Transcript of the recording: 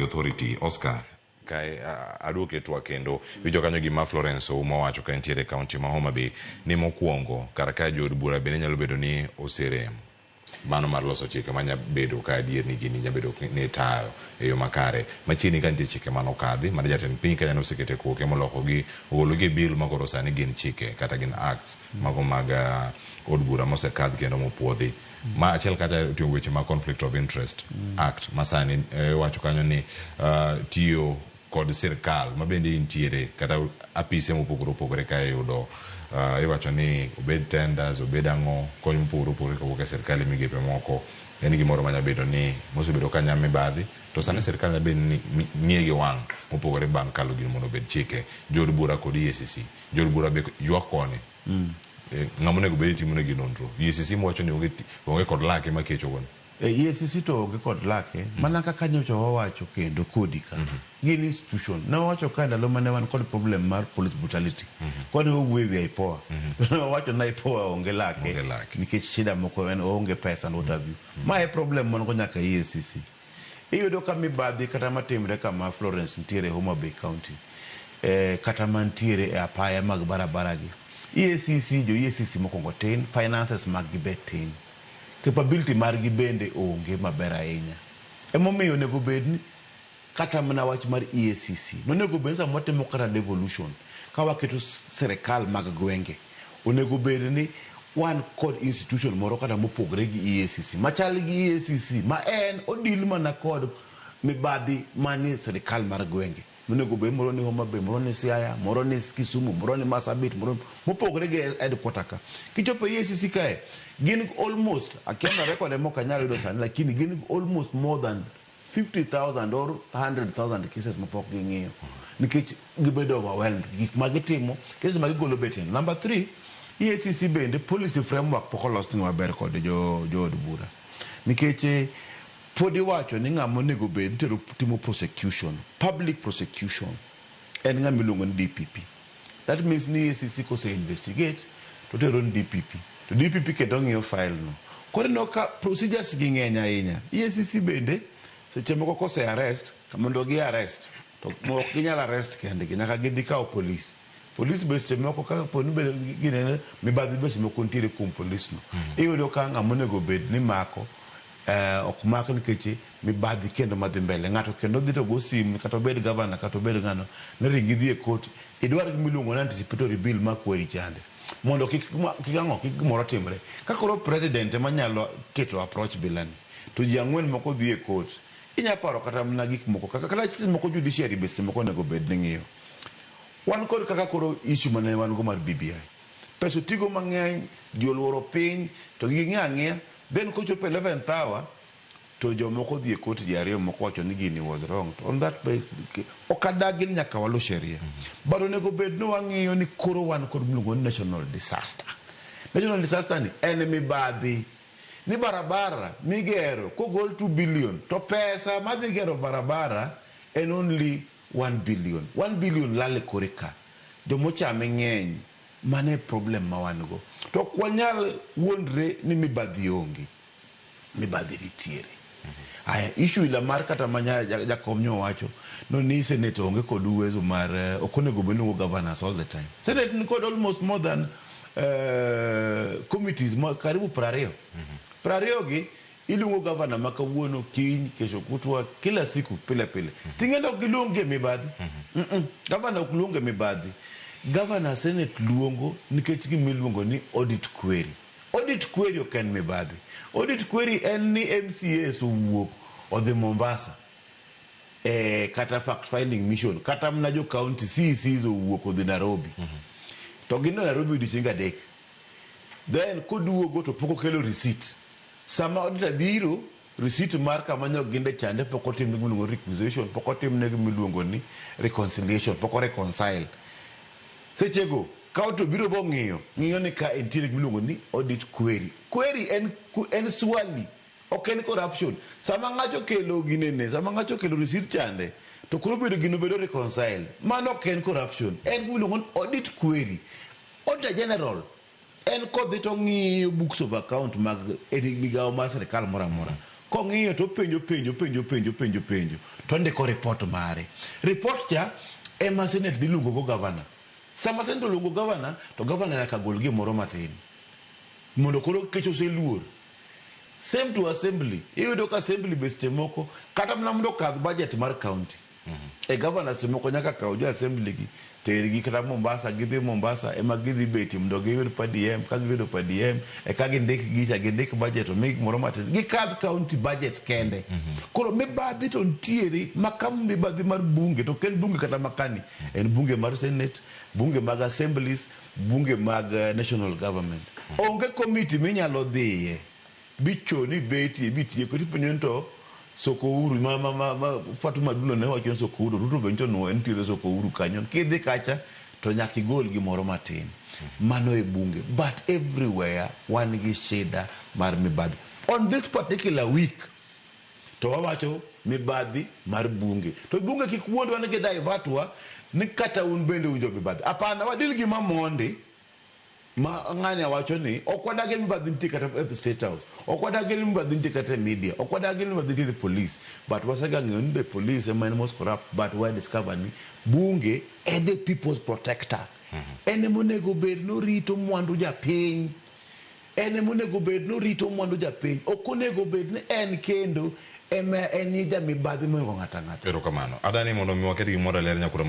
authority Oscar kai aduke to kendo wijo kanyo gima Florence uma wacho ka entiere county ma Homa Bay ni mokuongo karaka jod bura bende nyalo bedo ni oserem mano mar loso chike manya bedo ka adier ni gini nya bedo ni tayo e yo makare machini kan chike mano kadhi man jatend piny Kenya no sekete koke moloko gi ogologi bill magoro sani gin chike kata gin acts mago mag od bura mosekadh kendo mopuodhi ma achiel kata tiyo weche ma conflict of interest act masani wacho kanyo ni tiyo kod sirkal mabende intiere kata apise mopogore ka yudo iwacho ni obed tenders obed ang'o kony mopogore kowuok e sirkal migepe moko en gimoro manya bedo ni mosebedo ka nya mibadhi to sani sirkal nya bedo ni ng'iye gi wang' mopogore bang' kalo gino mondo obed chike jod bura kod EACC jod bura be ywak koni ng'amonego bed timo ne gi nonro EACC mowacho ni onge kod lake makecho gon EACC to onge kod lake mana kaka nyocha wawacho kendo kodi ka gin institution na wacho ka ndalo mane wan kod problem mar police brutality kod owuoyo wi IPOA wacho na IPOA onge lake nikech shida moko en onge pesa and what have you ma e problem mon ko nyaka EACC iyudo ka mibadhi kata matimre kama Florence ntiere Homa Bay County kata mantiere e apaya mag barabara gi EACC mokongo tin finances mag gibet tin capability mar gi bende onge maber ahinya emomiyo nego bedni kata mana wach mar EACC nonego bed sama timo kata devolution ka waketo serikal mag gwenge onego bedni wan kod institution moro kata mopogre gi EACC machal gi EACC ma en odil mana kod mibadhi mani serikal mar gwenge nonego bed moro ni Homa Bay moro ni Siaya moro ni Kisumu moro ni Marsabit moro mopogre gi headquarter ka kichopo EACC kae gin almost akiona record mo kanyalo yudo sani lakini gin almost more than 50,000 or 100,000 cases mapok ging'iyo nikech gibedo overwhelmed gik magitimo cases magigolo betin. Number 3 EACC bende policy framework pok olos ni maber kod jo od bura nikech podi wacho ni ng'amo nego bed timo prosecution public prosecution en ng'ama iluongo ni DPP. That means ni EACC kose investigate to tero ni DPP to DPP kendo ng'iyo file no kore no ka procedures gi ng'eny ahinya EACC bende seche moko kose arrest mondo gi arrest to mok ginyal arrest kende nyaka gidhi kawo police be seche moko ka poni be ginene mibadhi be seche moko ntiere kuom police no iyudo ka ng'amo nego bed ni mako ok mak nikech mibadhi kendo madhi mbele ng'ato kendo dhi to go sim kata bed governor kata bed ng'ano ne ringi dhi e court idwar gimiluongo ni anticipatory bill makweri chande mondo kik gimoro timre ka koro president manyalo keto approach bilani to ji ang'wen moko dhi e court inya paro kata mna gik moko kaka chis moko judiciary best moko nego bed ni ng'iyo wan kod kaka koro issue mane wan go mar BBI peso tigo mang'eny joluoro piny to ging'ang'ia then kochopo 11th hour to jomoko dhi e court ji ariyo moko wacho ni gini was wrong on that base okadagi nyaka walo sheria but onego bed no wang'iyo ni koro wan kod mluongo ni national disaster ni en mibadhi ni barabara migero kogol 2 billion to pesa madhi gero barabara en only 1 billion 1 billion lale koreka jomochame ng'eny mane problem ma wan go to kwanyal wondre ni mibadhi onge mibadhi nitiere aya issue la mar kata manya jakom nyo wacho no ni senate onge kod uwezo mar okonego bedo governors all the time senate ni kod almost more than committees karibu 20 gi iluongo governor makawuono kiny kesho kutwa kila siku pile tingendo giluonge mibadhi governor okluonge mibadhi governor senate luongo nikech gimiluongo ni audit query ok en mibadhi audit query en ni MCA owuok odhi Mombasa kata fact finding mission kata mna jo county CCs owuok odhi Nairobi to gindo Nairobi odiochienge 3 then koduogo to poko kelo receipt sama auditor biro receipt mar kama nyo ginde chande poko tim gimiluongo requisition poko tim ne gimiluongo ni reconciliation poko reconcile sechego ka to biro bo ng'iyo ni ka entiere gimiluongo ni audit query en swali ok en corruption sama ng'acho kelo ginene sama ng'acho kelo receipt chande to kuro bedo reconcile mano ok en corruption en gimiluongo ni audit query auditor general en kodhi to ng'iyo books of account mag migawo mar serikal mora kong'iyo to penjo to ndiko report mare. Report cha ema Senate dhi luongo go governor. Sama Senate luongo governor to governor nyaka gol gimoro matin mondo koro kech oseluor. Same to assembly. Iyudo ka assembly beste moko kata mana mondo kadh budget mar county. E governor semoko nyaka kaw jo assembly gi tergi kata Mombasa, gidhi Mombasa ema gidhi beti mondo giyud per diem, ka giyudo per diem e ka gindik gicha gindik budget to make moro matin gikadh county budget kende. Koro mibadhi to ntiere makam mibadhi mar bunge to ken bunge kata makani en bunge mar Senate, bunge mag assemblies, bunge mag national government. Onge committee minyalo dhiye bichoni beti bitieko tipenyo to Sokouru Fatuma Dulo ne wacho Sokouru Ruto bento no entiere Sokouru kanyon kidhi kacha to nyaki gol gimoro matin mano e bunge, but everywhere wan gi shida mar mibadhi. On this particular week to wawacho mibadhi mar bunge to bunge kikuondo wan gi divertwa ni kata un bende unjo mibadhi apana wadil gi Omondi ma ngani awacho ni okwadage mibadhi nti kata State House, okwadage mibadhi nti kata media, okwadage mibadhi nti police, but wasaga ng'eyo the police ema en most corrupt, but we discover ni bunge e the people's protector. Ene monego bed no rito mwandu japiny, ene monego bed no rito mwandu japiny, okonego bed ni en kendo ema en ja mibadhi moingo ng'ata ng'ata. Erokamano. Adani mondo mi waketi gimoro ler nyakura